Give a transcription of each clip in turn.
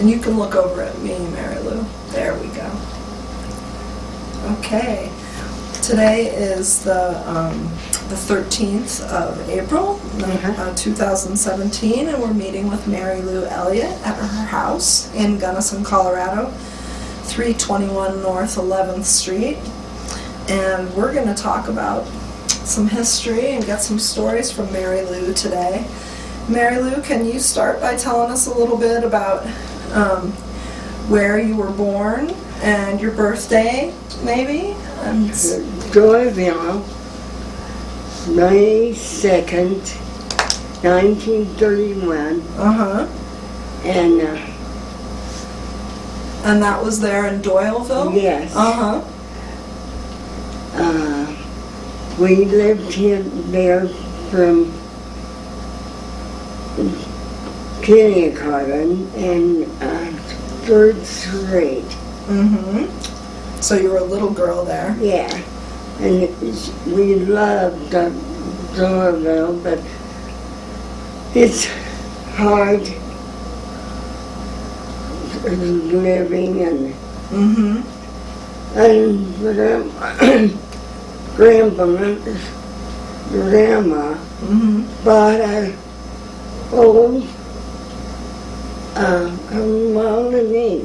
And you can look over at me, Mary Lou. There we go. Okay. Today is the 13th of April, 2017, and we're meeting with Mary Lou Elliot at her house in Gunnison, Colorado, 321 North 11th Street. And we're going to talk about some history and get some stories from Mary Lou today. Mary Lou, can you start by telling us a little bit about where you were born and your birthday, maybe? Doyville, May 2nd, 1931. And that was there in Doyleville? Yes. We lived there from kindergarten and 3rd grade. So you were a little girl there? Yeah. And we loved Doyville, but it's hard living and grandma bought a old Molyneux,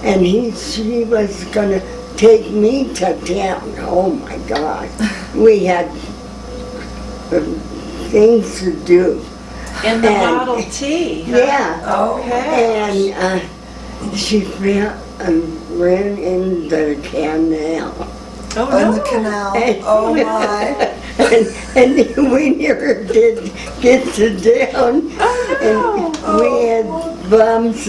and she was gonna take me to town. Oh my God, we had things to do. In the Model T? Huh? Yeah. Okay. And she ran in the canal. Oh, no. In the canal. Oh my. and we never did get to town. Oh, no. And we had bumps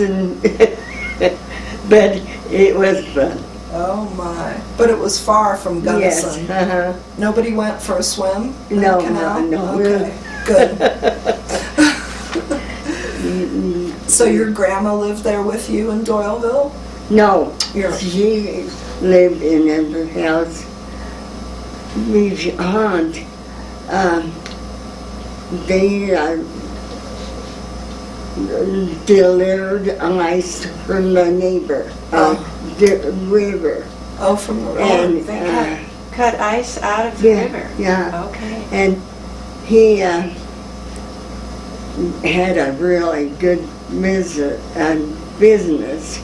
but it was fun. Oh my. But it was far from Gunnison. Yes. Nobody went for a swim in No, the canal? no. Okay, good. So your grandma lived there with you in Doyleville? No, Your she lived in the house. His aunt, they delivered ice from the neighbor, the river. Oh, from the river. And They cut ice out of the river? Yeah. Okay. And he had a really good business.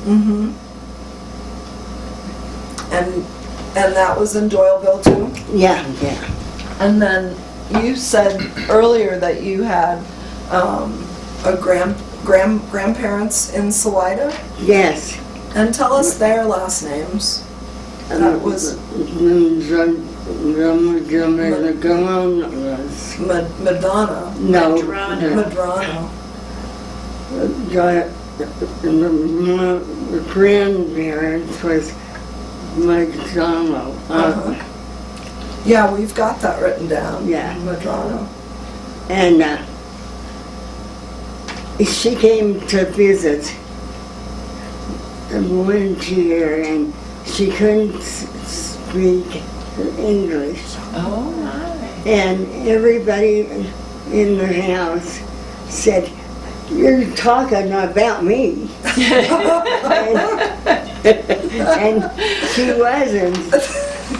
And that was in Doyleville too? Yeah. And then you said earlier that you had grandparents in Salida? Yes. And tell us their last names. That was Madonna. No. Madrano. The grandparents was McDonald. Yeah, we've got that written down. Yeah. Madrano. And she came to visit one year, and she couldn't speak English. Oh, my. And everybody in the house said, "You're talking about me." and she wasn't,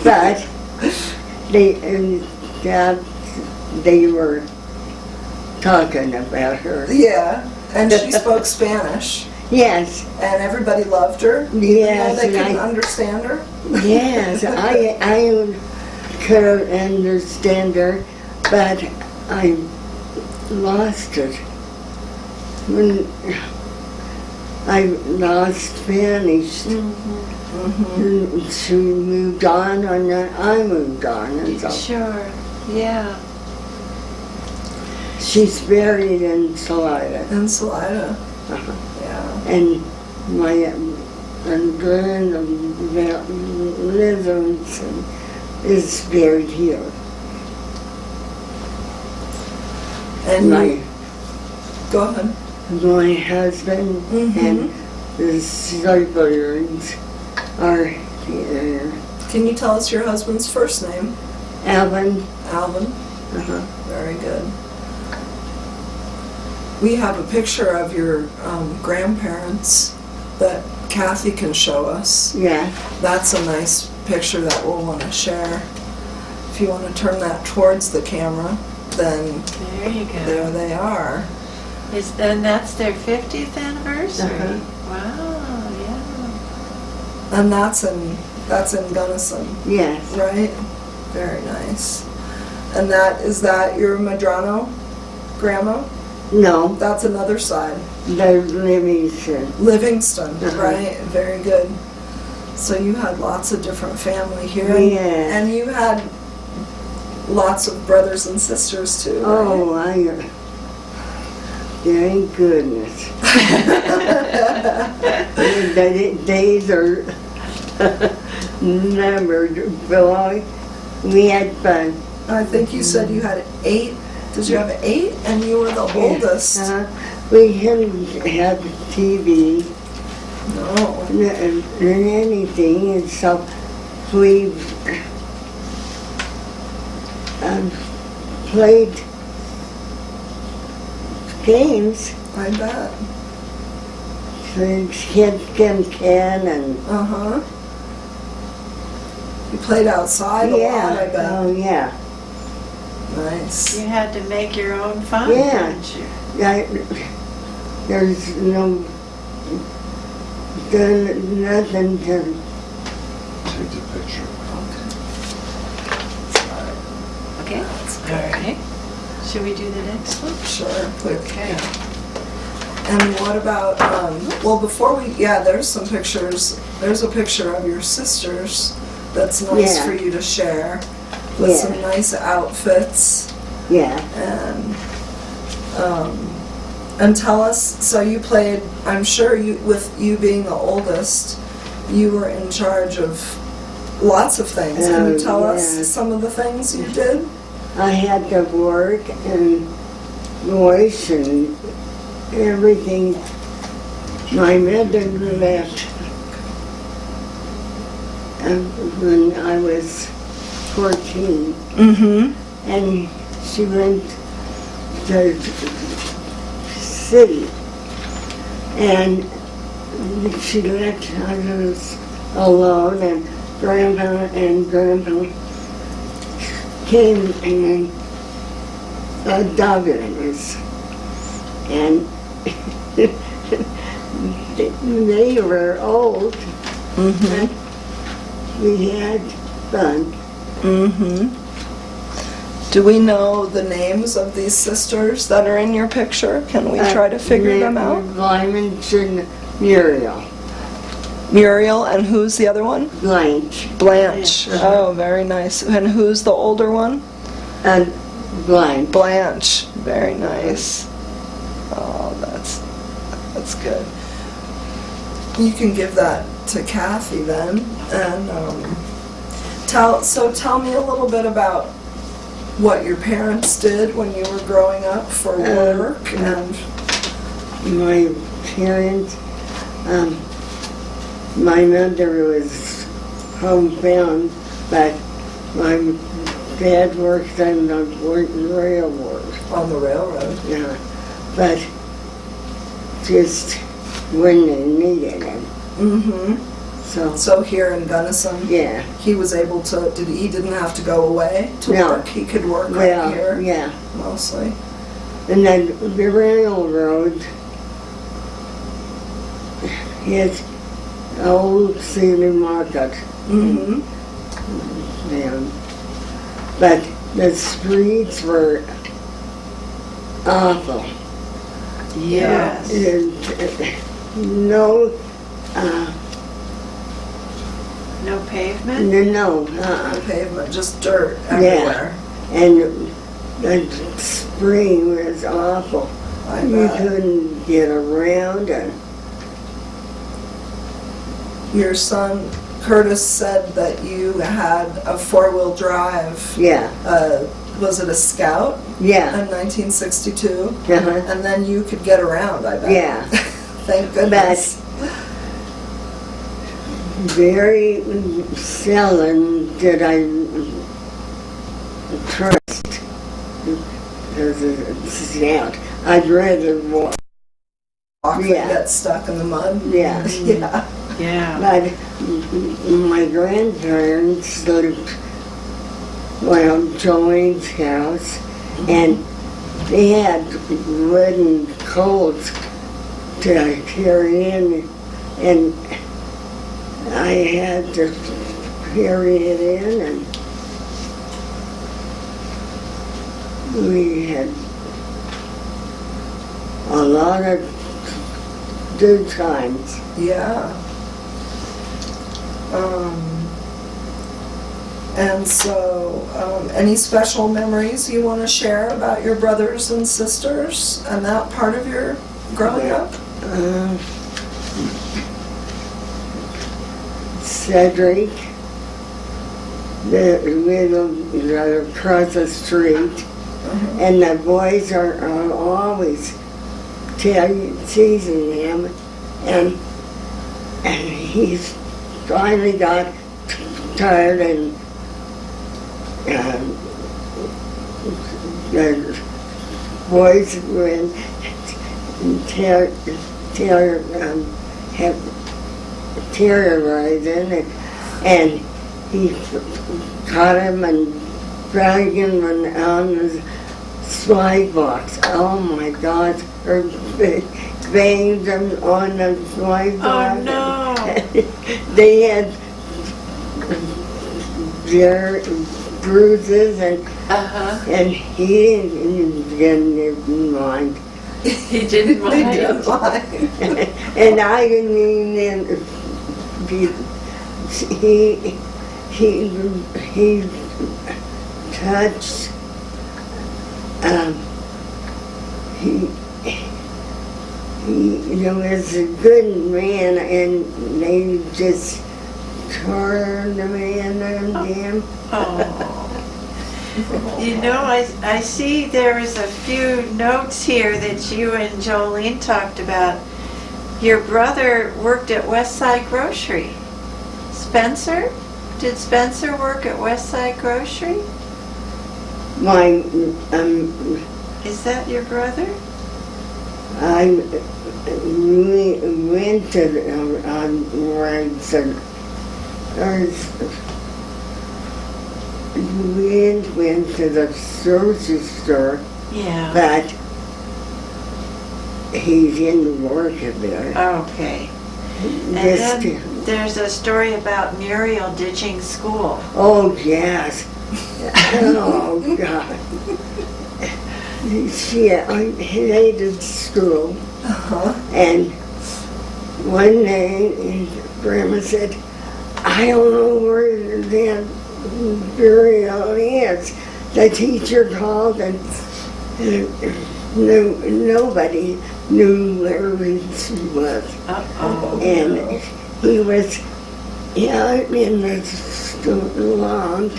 but they were talking about her. Yeah, and she spoke Spanish. Yes. And everybody loved her? Yes. They couldn't understand her? Yes, I could understand her, but I lost it. When I lost Spanish, she moved on, and then I moved on, and so. Sure, yeah. She's buried in Salida. In Salida. Yeah. And my grandmother is buried here. And go ahead. My husband and the siblings are here. Can you tell us your husband's first name? Alvin. Alvin. Very good. we have a picture of your grandparents that Kathy can show us. Yeah. That's a nice picture that we'll want to share. If you want to turn that towards the camera, then There you go. there they are. And that's their 50th anniversary. Uh-huh. Wow, yeah. And that's in Gunnison, Yes. right? Very nice. And is that your Madrano grandma? No, That's another side. the Livingston. Livingston, Uh-huh. right? Very good. So you had lots of different family here. Yeah. And you had lots of brothers and sisters too, right? Oh, thank goodness. The days are numbered, boy. We had fun. I think you said you had 8. Did you have 8? And you were the oldest. We didn't have TV No. and anything, and so we played games. I bet. Kids can and Uh-huh. You played outside a lot, I bet. Oh yeah. Nice. You had to make your own fun, Yeah. didn't you? There's nothing to. Take the picture. Okay. Okay. Should we do the next one? Sure. Quick. Okay. And what about, well, before there's some pictures. There's a picture of your sisters that's nice Yeah. for you to share with Yeah. some nice outfits. Yeah. And tell us, so you played, I'm sure with you being the oldest, you were in charge of lots of things. Can you tell Yeah. us some of the things you did? I had to work and voice and everything. My mother left when I was 14, Mm-hmm. and she went to city, and she left us alone, and Grandpa came and adopted us, and they were old, Mm-hmm. but we had fun. Mm-hmm. Do we know the names of these sisters that are in your picture? Can we try to figure them out? Lyman's and Muriel. Muriel, and who's the other one? Blanche. Blanche. Uh-huh. Oh, very nice. And who's the older one? And Blanche. Blanche. Very nice. Oh, that's good. You can give that to Kathy then, and tell me a little bit about what your parents did when you were growing up for work and. My parents, my mother was homebound, but my dad worked on the railroad. On the railroad. Yeah, but just when they needed him. Mm-hmm. So here in Gunnison, Yeah. he was able to. He didn't have to go away to No. work. He could work right here Yeah. mostly. And then the railroad, his old city market. Mm-hmm. Down. But the streets were awful. Yes. No, No pavement? no, The pavement, just dirt everywhere. and the spring was awful. I You bet. couldn't get around, and Your son Curtis said that you had a 4-wheel drive. yeah, Was it a Scout yeah, in 1962? uh-huh. And then you could get around, I bet. Yeah. Thank goodness. Very seldom did I trust the Scout. I'd rather walk. Walk and Yeah. get stuck in the mud. Yeah. Yeah. Yeah. But my grandparents lived, well, Jolene's house, and they had wooden coals to carry in, and I had to carry it in, and we had a lot of good times. Yeah. And so, any special memories you want to share about your brothers and sisters and that part of your growing up? Cedric, they're across the street, and the boys are always teasing him, and he's finally got tired, and the boys went terrorizing, and he caught him and dragged him on the slide box. Oh my God! Or banged him on the slide box. Oh no! They had their bruises, and he didn't get in mind. He didn't They mind. did fine. And I didn't even, he touched, he was a good man, and they just tore the man on him. Oh. You know, I see there's a few notes here that you and Jolene talked about. Your brother worked at Westside Grocery. Spencer? Did Spencer work at Westside Grocery? My, Is that your brother? I went to where I said, we went to the grocery store, Yeah. but he didn't work there. Okay. And Just, then there's a story about Muriel ditching school. oh yes, oh God. I hated school, and one day Grandma said, I don't know where that burial is. The teacher called, and nobody knew where he was. Uh-oh. And he was out in the lawn,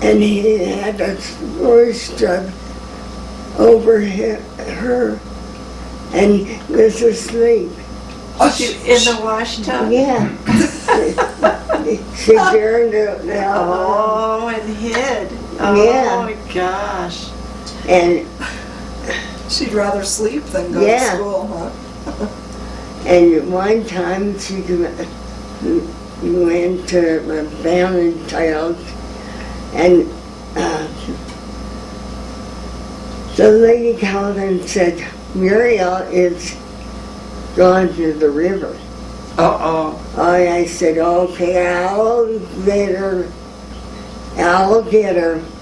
and he had a horse tub over her, and was asleep. In the wash tub? Yeah. She turned it out. Oh, and hid. Oh Yeah. my gosh. And She'd rather sleep than go Yeah. to school, huh? and one time she went to a Valentine's, and the lady called and said, Muriel is gone to the river. Uh-oh. I said, okay, I'll get her.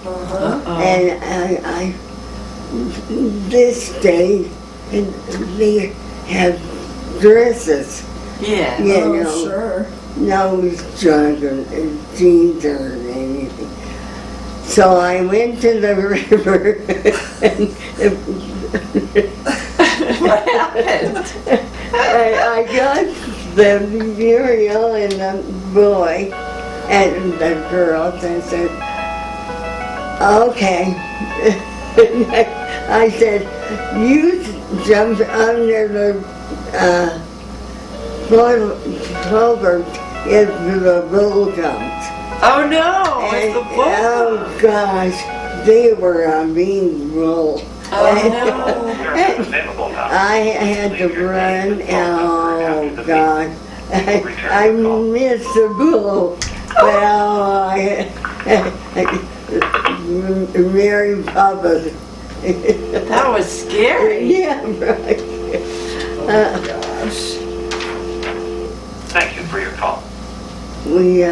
Uh-oh. And I this day, and they have dresses, Yeah. you Oh, know, sure. no junk or jeans or anything. So I went to the river, and What happened? I got the Muriel and the boy and the girls, and said, okay. I said, you jump under the culvert if the bull comes. Oh no! It's And, the bull. oh gosh, they were a mean bull. Oh, I had to run. Oh God, I missed the bull. Well, Mary Papa. that was scary. Yeah, right. Gosh. Thank you for your call. We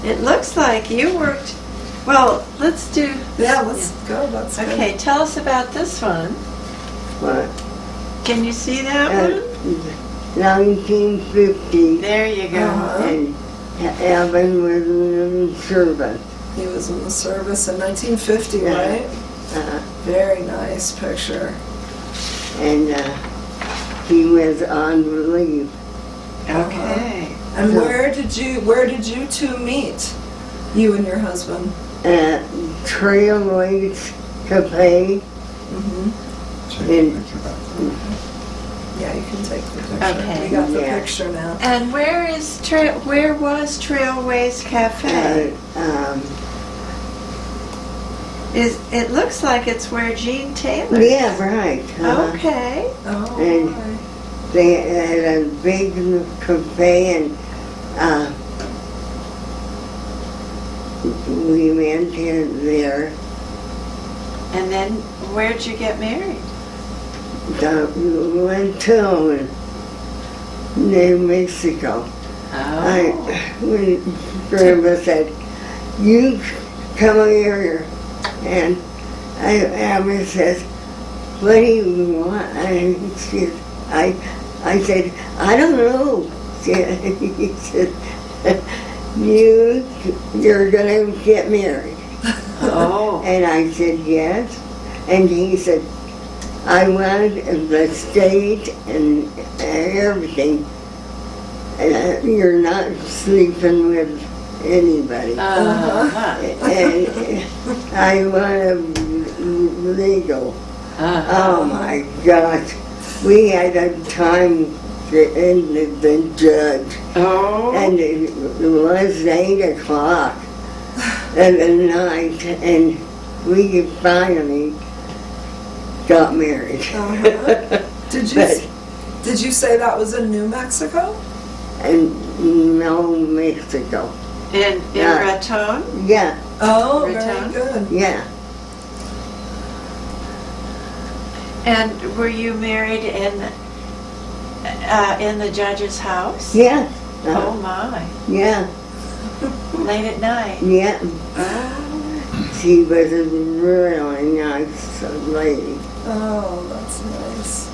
It looks like you worked, well, let's do, Yeah, let's go. That's good. okay, tell us about this one. what? Can you see that one? 1950, There you go. Uh-huh. and Evan was in service. He was in the service in 1950, Yeah. right? Uh, Very nice picture. and he was on leave. Okay. And So- where did you two meet? You and your husband? At Trailways Cafe Mm-hmm. Take a In- picture back. Yeah, you can take the picture. Okay. We got the Yeah. picture now. And where was Trailways Cafe? It looks like it's where Gene Taylor. Yeah, right. Okay. Oh, And- my. They had a big cafe, and we went in there. And then where'd you get married? We went to New Mexico. When Grandma said, "You come here," and Abby says, "What do you want?" And I said, "I don't know." He said, "You're gonna get married." Oh. And I said, "Yes." And he said, "I want the state and everything. You're not sleeping with anybody." And I want a legal. Oh my gosh. We had a time to end the judge. Oh. And it was 8 o'clock at the night, and we finally got married. Uh-huh. Did But- you say that was in New Mexico? And no Mexico. In Yeah. Raton? Yeah, Oh, very Raton? good. yeah. And were you married in the judge's house? Yeah. Oh my. Yeah, Late at night. yeah. Oh. She was a really nice lady. Oh, that's nice.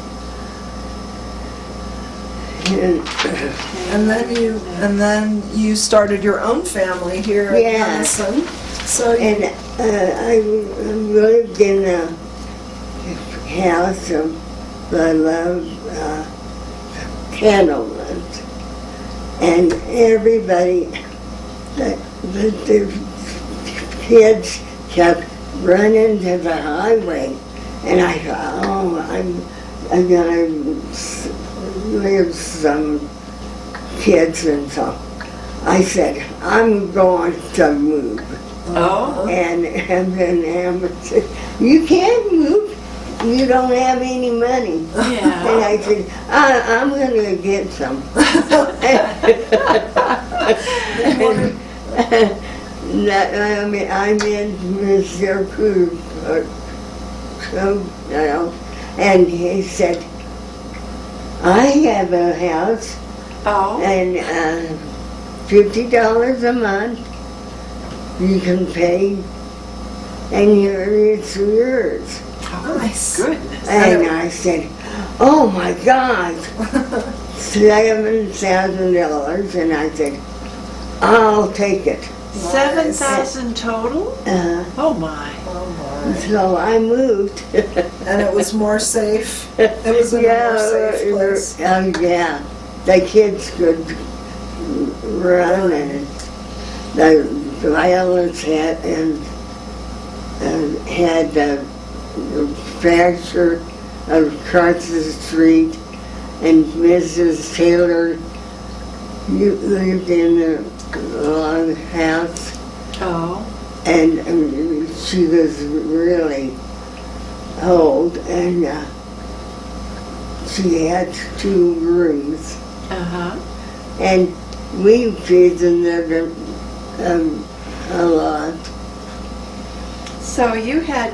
And And then you started your own family here at Yeah. Gunnison. So And I lived in a house of I love candles, and everybody, the kids kept running to the highway, and I thought, oh, I'm gonna live some kids and so. I said, I'm going to move. Oh. And then Amber said, you can't move. You don't have any money. And Yeah. I said, I'm going to get some. I'm in Mr. Cruz, and he said, I have a house Oh. and $50 a month you can pay, and it's yours. nice. Goodness. And I said, oh my God, $7,000. And I said, I'll take it. 7,000 total? Oh my. Oh my. So I moved. And it was more safe. It was in a more safe place. Yeah. The kids could run, and the violence had the fracture across the street, and Mrs. Taylor lived in a long house, Oh. and she was really old, and she had 2 rooms, Uh-huh. and we visited a lot. So you had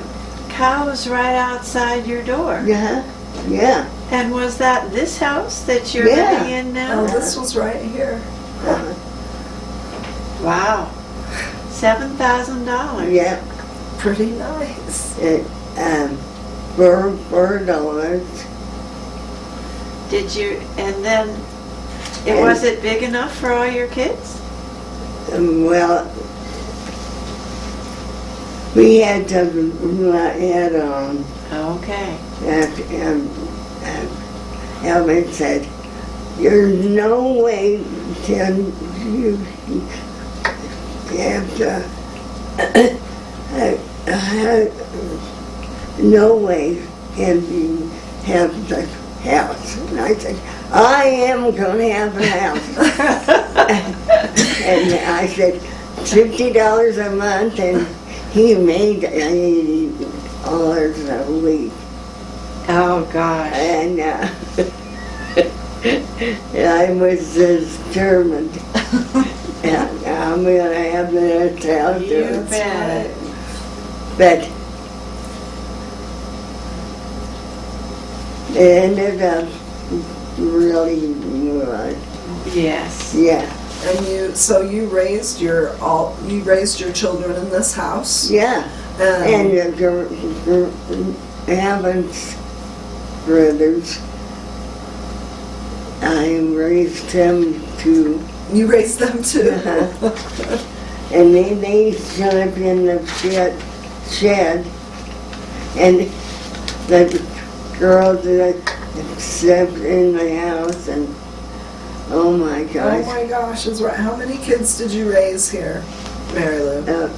cows right outside your door. Yeah, yeah. And was that this house that you're Yeah. living in now? Oh, this was right here. Wow. $7,000. Yeah, Pretty nice. $4. Did you, and then, And- was it big enough for all your kids? Well, we had to add on. Okay. And Elvin said, "There's no way can you have to, no way can you have the house." And I said, "I am going to have a house." And I said, $50 a month, and he made $80 a week. Oh, gosh. And I was determined. And I'm going to have that house. You bet. But it ended up really good. Yes. Yeah. And you raised your children in this house. Yeah. And And Alvin's brothers, I raised them too. you raised them too. And they slept in the shed, and the girls that slept in the house, and oh my Oh gosh, my gosh, is right. How many kids did you raise here, Mary Lou?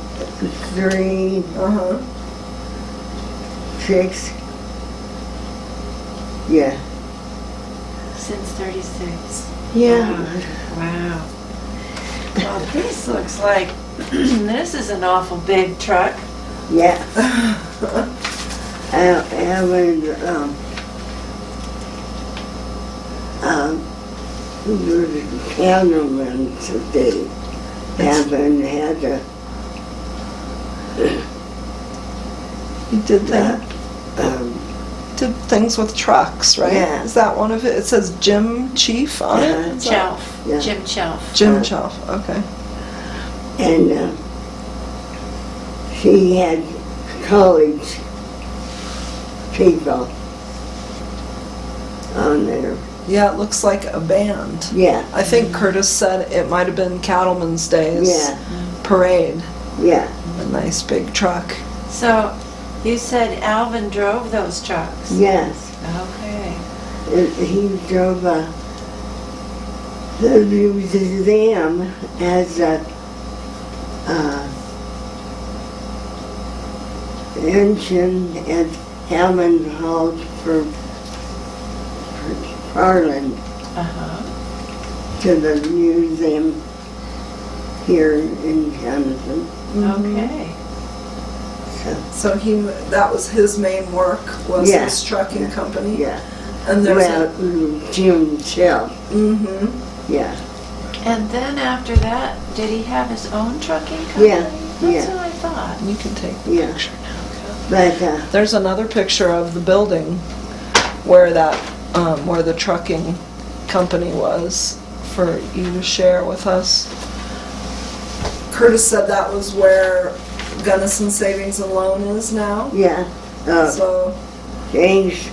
3, Uh-huh. 6, yeah. Since 36. Yeah. Wow. Well, this looks like, this is an awful big truck. Yeah. Alvin, the cameraman today, Alvin had to, You did did things with trucks, right? Yeah. Is that one of it? It says Jim Chief on it? Is that- Chelf. Yeah. Jim Chelf. Jim Chief, okay. and she had college people on there. Yeah, it looks like a band. Yeah, I think Curtis said it might have been Cattleman's Days yeah, parade. yeah. A nice big truck. So, you said Alvin drove those trucks? Yes. Okay. He drove the museum as a engine at Hammond Hall for Harlan Uh-huh. to the museum here in Gunnison. Okay. So that was his main work, was Yeah. his trucking company? Yeah. And there's Well, Jim Shell. Mm-hmm. Yeah. And then after that, did he have his own trucking company? Yeah, That's yeah. what I thought. You can take the Yeah. picture now. But There's another picture of the building where where the trucking company was for you to share with us. Curtis said that was where Gunnison Savings and Loan is now. yeah, So, James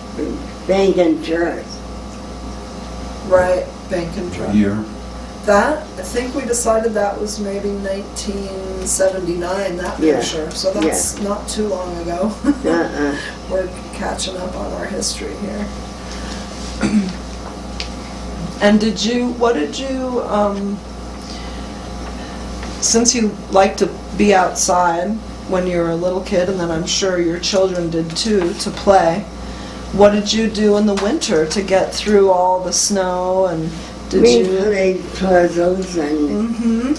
Bank and Trust. right, Bank and Trust. Year, That, I think we decided that was maybe 1979, that Yeah. picture. So that's not too long ago. We're catching up on our history here. And since you like to be outside when you were a little kid, and then I'm sure your children did too, to play, what did you do in the winter to get through all the snow, and did We you... played puzzles and Mm-hmm.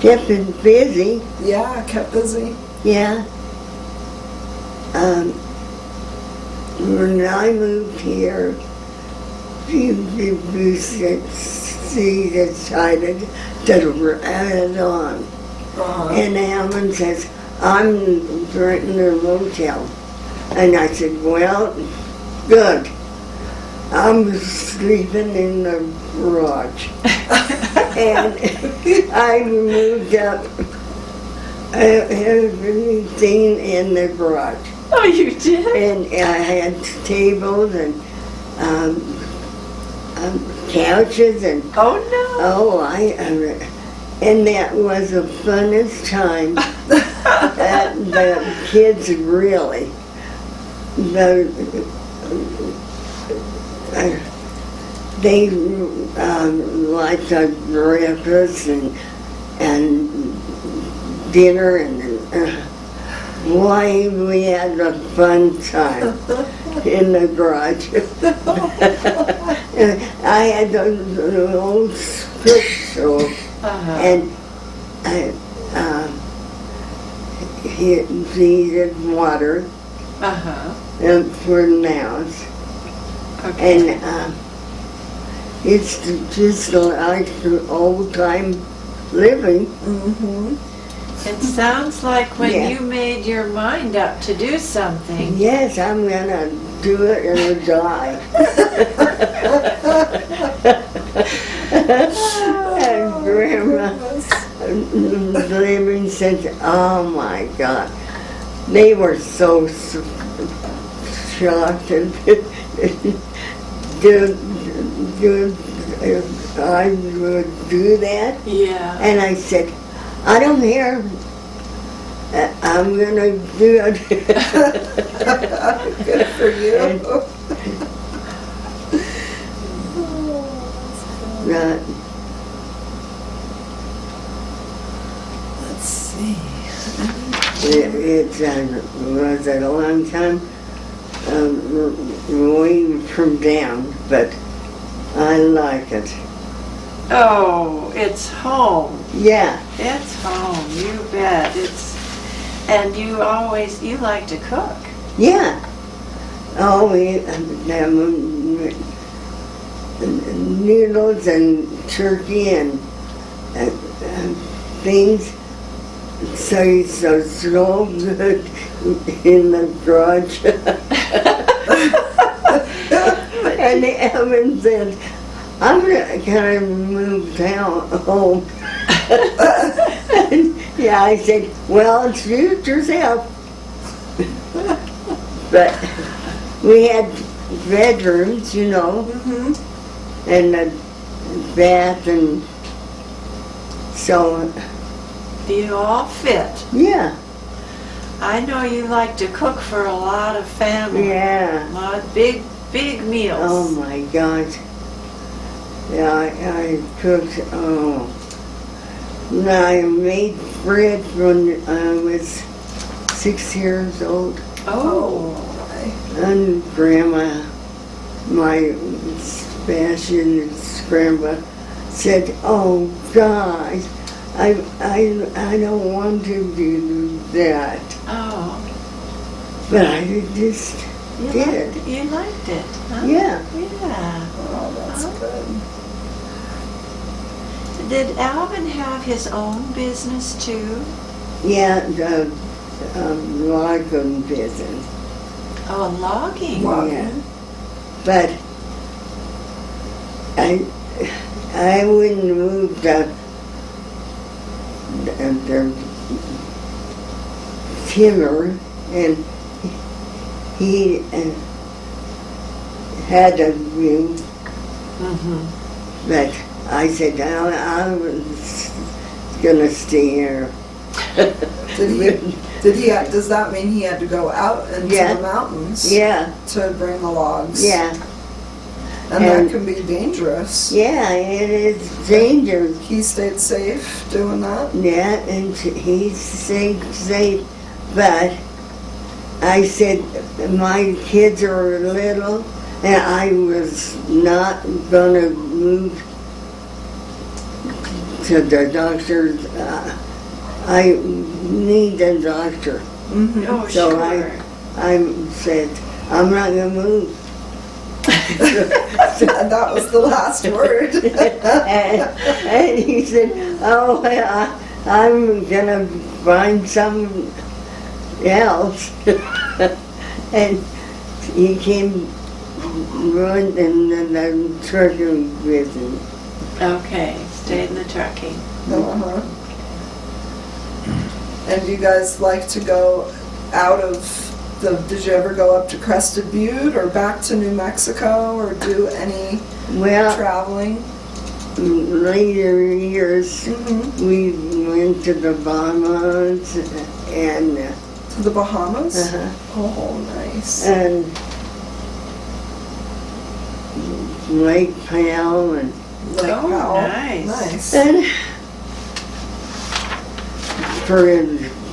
kept it busy. Yeah, kept busy. Yeah. When I moved here, BBC decided to add it on. Uh-huh. And Alan says, I'm renting a motel. And I said, well, good. I'm sleeping in the garage. And I moved up everything in the garage. Oh, you did? And I had tables and couches and Oh, no. and that was the funnest time. The kids really, they liked the breakfast and dinner and boy, we had a fun time in the garage. I had the old split stove and heated water for the mouse. Okay. And it's just like old time living. Mm-hmm. It sounds like when Yeah. you made your mind up to do something. Yes, I'm gonna do it and die. And Grandma living said, oh my God. They were so shocked and I would do that. Yeah. And I said, I don't care. I'm gonna do it. Good for you. Let's see. It was a long time away from down, but I like it. Oh, it's home. Yeah, It's home, you bet. And you like to cook. yeah. Oh, we noodles and turkey and things. So good in the garage. And Evan said, I'm gonna move down home. Yeah, I said, well, suit yourself. But we had bedrooms, you know, Mm-hmm. and a bath, and so, You all fit. yeah, I know you like to cook for a lot of family. yeah. A lot of big meals. Oh my gosh. Yeah, I cooked, oh. I made bread when I was 6 years old. Oh. And Grandma, my Sebastian's grandma, said, oh gosh, I don't want to do that. Oh. But I just You did. You liked it, huh? Yeah. Yeah. Oh, that's good. Did Alvin have his own business too? Yeah, the logging business. Oh, logging. Yeah. But I wouldn't move the timber, and he had a view, Mm-hmm. but I said, I was gonna stay here. Does that mean he had to go out into Yeah. the mountains Yeah, to bring the logs? yeah, And And- that can be dangerous. yeah, it is dangerous. He stayed safe doing that? Yeah, and he stayed safe, but I said, my kids are little, and I was not gonna move to the doctor, I need a doctor. Mhm. Oh, So sure. I said, I'm not gonna move. And that was the last word. And he said, oh, I'm gonna find some else. And he came running in the trucking business. Okay, stayed in the trucking. Uh-huh. And do you guys like to go out of did you ever go up to Crested Butte or back to New Mexico or do any Well, traveling? later years, Mm-hmm. we went to the Bahamas and To the Bahamas? uh-huh, Oh, nice. and Lake Powell and Lake Oh, Powell. nice. Nice. And for a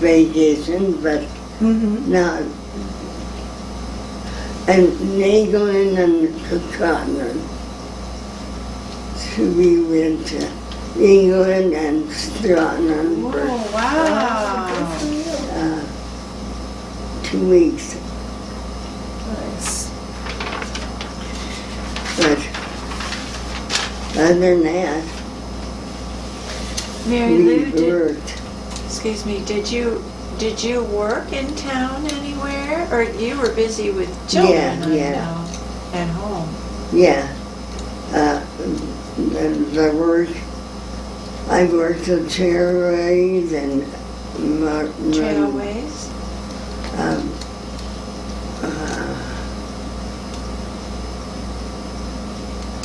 vacation, but Mm-hmm. not. And Nagelin and Scotland. So we went to England and Scotland Oh, for wow. 2 weeks. Nice. But other than that, Mary we Lou, worked. excuse me, did you work in town anywhere? Or you were busy with children, I Yeah. know, at home? Yeah. And I worked at Chairways and Trailways? um,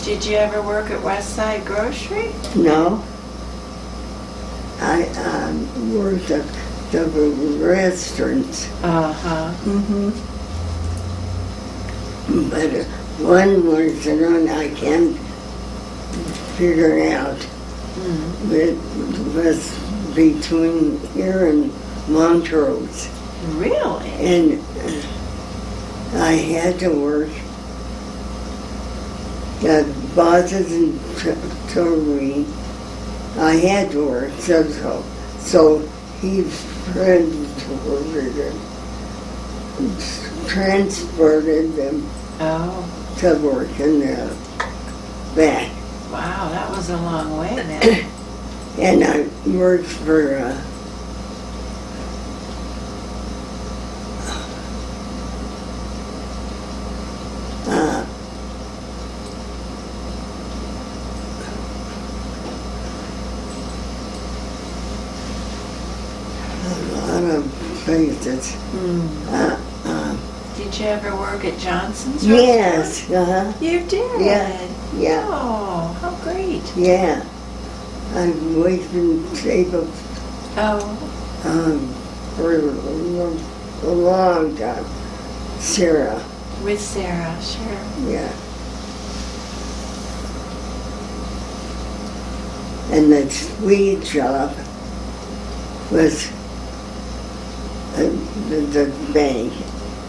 Did you ever work at West Side Grocery? no. I worked at the restaurants, Uh-huh. Mm-hmm. but one restaurant I can't figure it out. Mm. It was between here and Montrose. Really? And I had to work. The bosses told me I had to work, so he transported them Oh, to work in the back. wow, that was a long way then. And I worked for a lot of places. Did you ever work at Johnson's Yes, restaurant? You did? Yeah. Oh, how great. yeah. I've worked in shape of Oh, for a long time. Sarah, with Sarah, sure. yeah. And the sweet shop was the bank.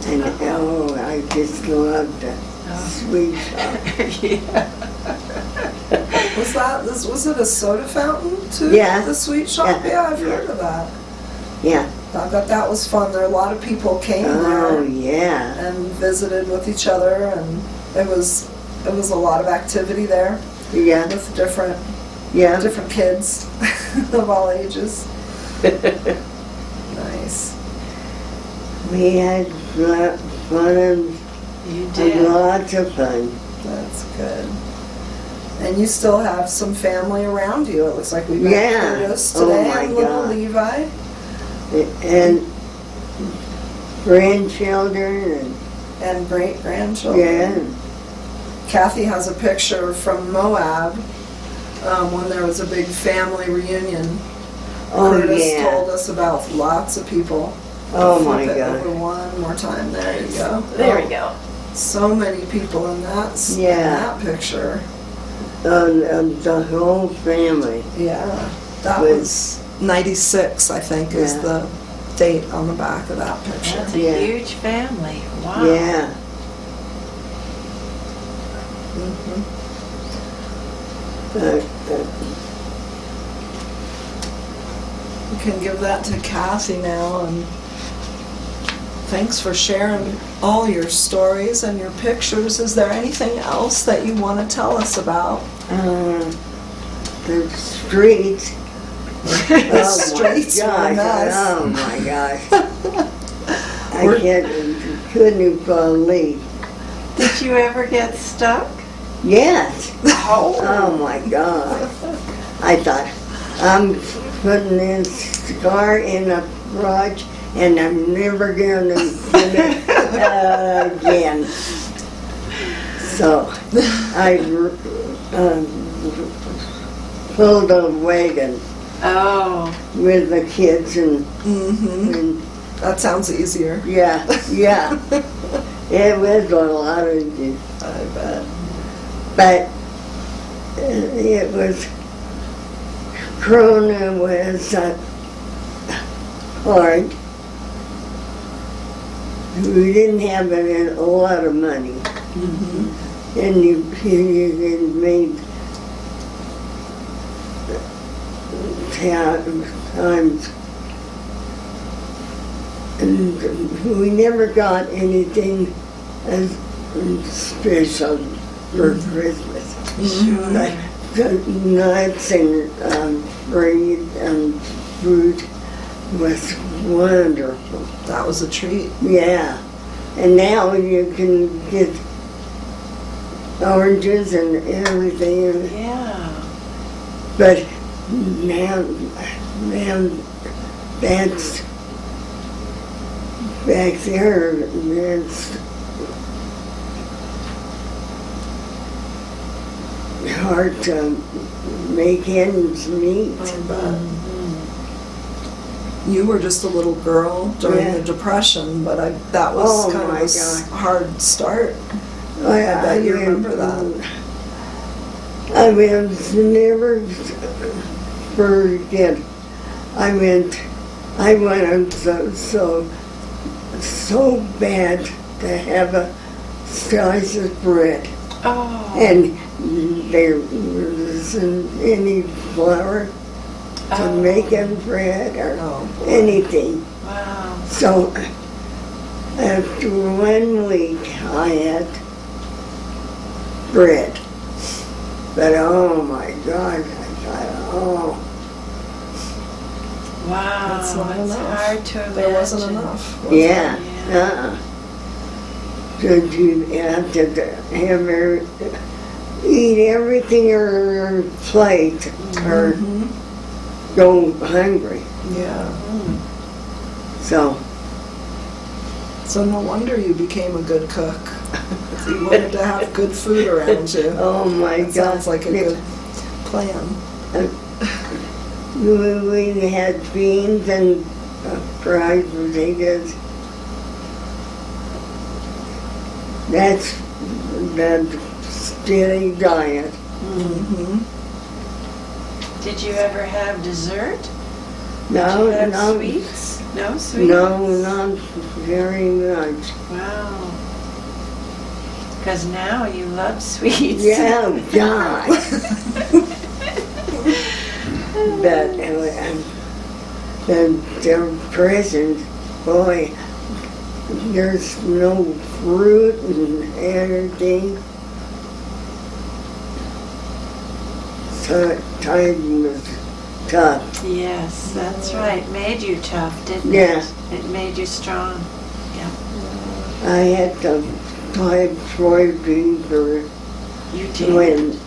And oh, I just loved the sweet shop. Yeah. Was it a soda fountain too? Yeah. The sweet shop? Yeah. Yeah, I've Yeah. heard of that. Yeah. I bet that was fun. There a lot of people came Oh, there yeah. and visited with each other, and it was a lot of activity there Yeah. with different Yeah. kids of all ages. Nice. We had fun You and did. lots of fun. That's good. And you still have some family around you. It looks like we met Yeah. Curtis Oh, today my and little God. Levi. And grandchildren And great and grandchildren. Kathy has a picture from Moab when there was a big family reunion. Oh, Curtis yeah. told us about lots of people. Oh, my Flip it God. over one more time. There you go. There we go. So many people in that Yeah. that picture. The whole family. Yeah, that With- was 96, I think, is Yeah. the date on the back of that picture. That's a Yeah. huge family. Wow. Yeah. Mhm. Uh, can give that to Kathy now, and thanks for sharing all your stories and your pictures. Is there anything else that you want to tell us about? The streets. The streets were a mess. Oh my gosh. Couldn't believe. Did you ever get stuck? Yes. Oh. Oh my God. I thought, I'm putting this car in a garage and I'm never going to get it again. So I pulled a wagon Oh, with the kids and, Mm-hmm. That sounds easier. yeah. It was a lot of fun. I bet. But it was, Corona was hard. We didn't have a lot of money. Mm-hmm. And you made times. And we never got anything as special for Christmas. Mm-hmm. Like the nuts and bread and fruit was wonderful. That was a treat. Yeah. And now you can get oranges and everything. yeah. But now that's back there, that's hard to make ends meet. I bet. You were just a little girl during Yeah. the Depression, but that was Oh, kind of my a God. hard start. I bet you remember that. I will never forget. I wanted so bad to have a slice of bread. Oh. And there wasn't any flour to Oh. make a bread or Oh, boy. anything. Wow. So after 1 week, I had bread. But oh my God, I thought, oh, Wow. That's not it's enough. hard to imagine. There wasn't enough. was yeah, Yeah. So you have to eat everything on your plate or Mhm. go hungry. Yeah. So, So no wonder you became a good cook. You wanted to have good food around you. oh my That God. sounds like a good plan. We had beans and fried potatoes. That's the steady diet. Mm-hmm. Did you ever have dessert? No, Did you have no, sweets? No sweets? no, not very much. Wow. Because now you love sweets. Yeah, God. But the presents, boy, there's no fruit and anything. So time was tough. Yes, that's right. Made you tough, didn't Yeah. it? It made you strong. I had to typhoid fever You did. when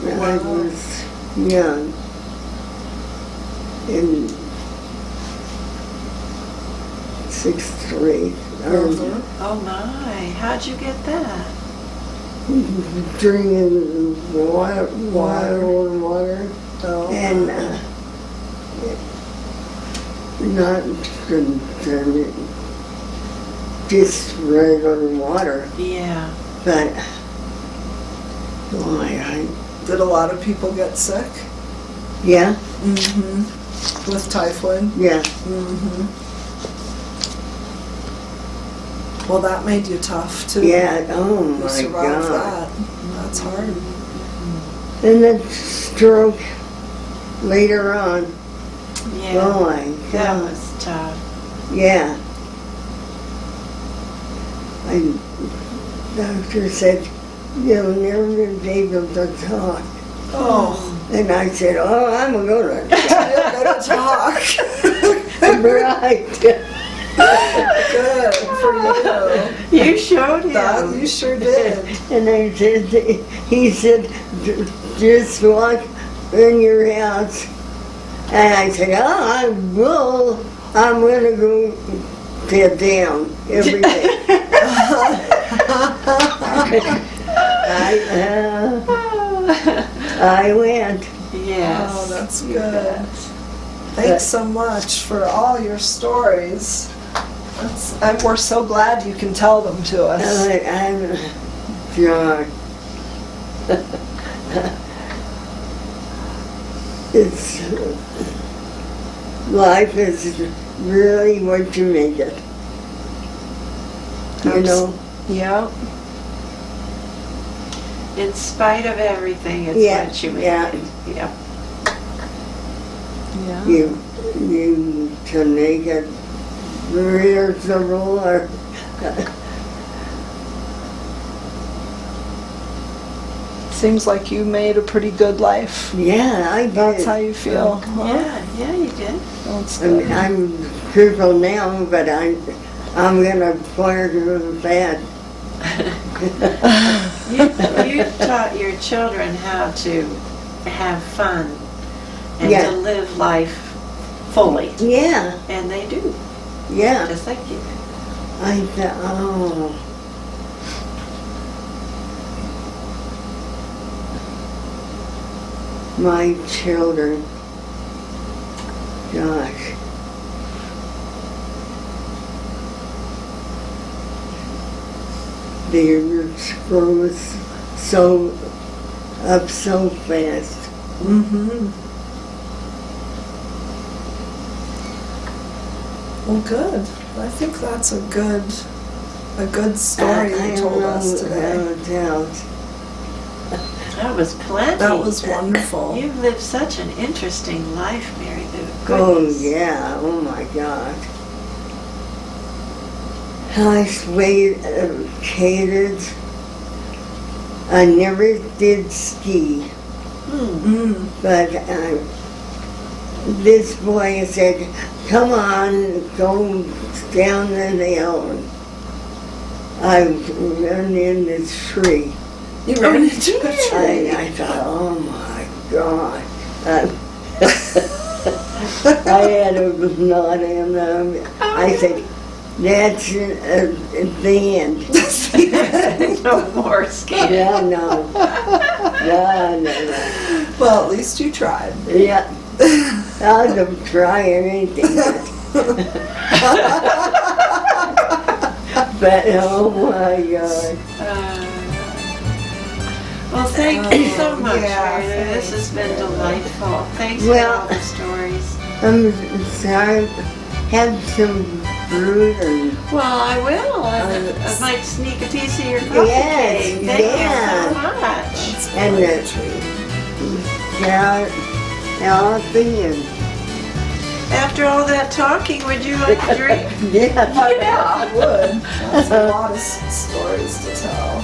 I Wow. was young. In 6th grade. Mhm. Oh my, how'd you get that? Drinking water. Oh. And not just regular water, Yeah. but boy, Did a lot of people get sick? yeah, Mm-hmm. With typhoid? yeah, Mm-hmm. Well, that made you tough too. yeah, oh You my survived God. that. That's hard. And the stroke later on, Yeah, Boy, that God. was tough. Yeah. And doctor said, you'll never be able to talk. Oh, And I said, oh, I'm gonna. you're gonna talk. Right. Good for you. You showed That him. you sure did. And I said, he said, just walk in your house. And I said, oh, I will. I'm gonna go sit down every day. I went. Yes. Oh, that's you good. bet. Thanks so much for all your stories. We're so glad you can tell them to us. I'm John. It's life is really what you make it. You know? Yeah. In spite of everything, it's Yeah, what you make yeah. it. Yeah. Yeah. You can make it reasonable or Seems like you made a pretty good life. yeah, I did. That's how you feel. Huh? Yeah, you did. That's I mean, good. I'm crippled now, but I'm gonna fire to that. You taught your children how to have fun and Yeah. to live life fully, Yeah, and they do, yeah. just like you. I thought, oh. My children, gosh. They grow so up so fast. Mm-hmm. Well, good. I think that's a good story I you told don't us know today. how to tell. That was plenty. That was wonderful. You've lived such an interesting life, Mary Lou. Oh Goodness. yeah, oh my God. I skated. I never did ski, Mm. but this boy said, come on, go down the hill. And I ran in this tree. You ran into a tree. I thought, oh my God. I had a knot in them. I said, that's the end. No more skating. Yeah, no. No. Well, at least you tried. Yeah. I'll go try anything. But oh my God. Well, thank you so much, yeah, Mary Lou. This has been delightful. Thanks Well- for all the stories. I'm sorry. Have some fruit and Well, I will. I might sneak a piece of your coffee Yes, cake. Thank you yeah. so much. That's And quite a the- treat. healthy and After all that talking, would you like a drink? yeah. I would. That's a lot of stories to tell.